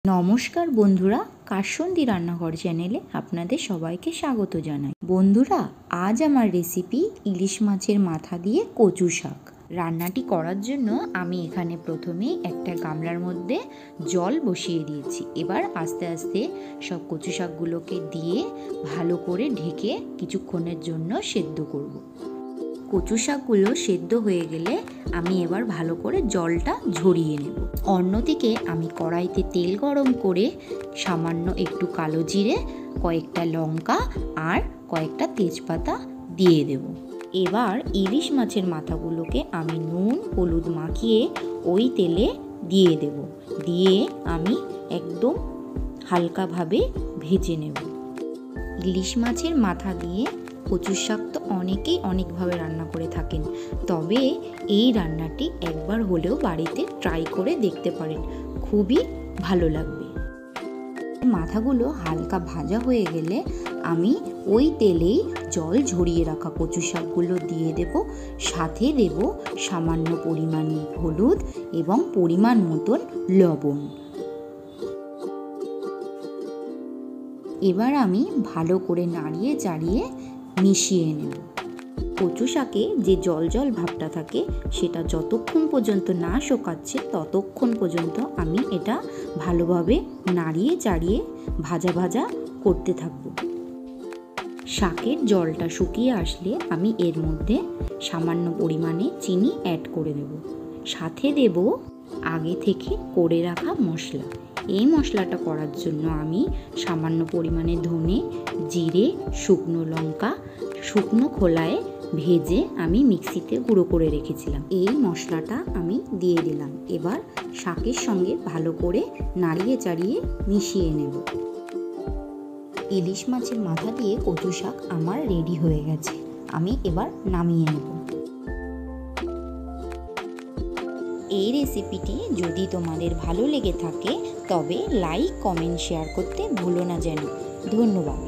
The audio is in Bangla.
নমস্কার বন্ধুরা, কাসুন্দি রান্নাঘর চ্যানেলে আপনাদের সবাইকে স্বাগত জানাই। বন্ধুরা, আজ আমার রেসিপি ইলিশ মাছের মাথা দিয়ে কচু শাক। রান্নাটি করার জন্য আমি এখানে প্রথমে একটা গামলার মধ্যে জল বসিয়ে দিয়েছি। এবার আস্তে আস্তে সব কচু শাকগুলোকে দিয়ে ভালো করে ঢেকে কিছুক্ষণের জন্য সেদ্ধ করব। কচু শাকগুলো সেদ্ধ হয়ে গেলে আমি এবার ভালো করে জলটা ঝরিয়ে নেব। অন্যদিকে আমি কড়াইতে তেল গরম করে সামান্য একটু কালো জিরে, কয়েকটা লঙ্কা আর কয়েকটা তেজপাতা দিয়ে দেব। এবার ইলিশ মাছের মাথাগুলোকে আমি নুন হলুদ মাখিয়ে ওই তেলে দিয়ে দেব। দিয়ে আমি একদম হালকাভাবে ভেজে নেব। ইলিশ মাছের মাথা দিয়ে কচু শাক তো অনেকেই অনেকভাবে রান্না করে থাকেন, তবে এই রান্নাটি একবার হলেও বাড়িতে ট্রাই করে দেখতে পারেন, খুবই ভালো লাগবে। মাথাগুলো হালকা ভাজা হয়ে গেলে আমি ওই তেলেই জল ঝরিয়ে রাখা কচু শাকগুলো দিয়ে দেব। সাথে দেব সামান্য পরিমাণে হলুদ এবং পরিমাণ মতন লবণ। এবার আমি ভালো করে নাড়িয়ে চাড়িয়ে মিশিয়ে নেব। কচু শাকে যে জল জল ভাবটা থাকে সেটা যতক্ষণ পর্যন্ত না শুকাচ্ছে ততক্ষণ পর্যন্ত আমি এটা ভালোভাবে নাড়িয়ে চাড়িয়ে ভাজা ভাজা করতে থাকব। শাকের জলটা শুকিয়ে আসলে আমি এর মধ্যে সামান্য পরিমাণে চিনি অ্যাড করে দেব। সাথে দেব আগে থেকে করে রাখা মশলা। এই মশলাটা করার জন্য আমি সামান্য পরিমাণে ধনে, জিরে, শুকনো লঙ্কা শুকনো খোলায় ভেজে আমি মিক্সিতে গুঁড়ো করে রেখেছিলাম। এই মশলাটা আমি দিয়ে দিলাম। এবার শাকের সঙ্গে ভালো করে নাড়িয়ে চাড়িয়ে মিশিয়ে নেব। ইলিশ মাছের মাথা দিয়ে কচু শাক আমার রেডি হয়ে গেছে। আমি এবার নামিয়ে নেব। এই রেসিপিটি যদি তোমাদের ভালো লেগে থাকে তবে লাইক, কমেন্ট, শেয়ার করতে ভুলো না যেন। ধন্যবাদ।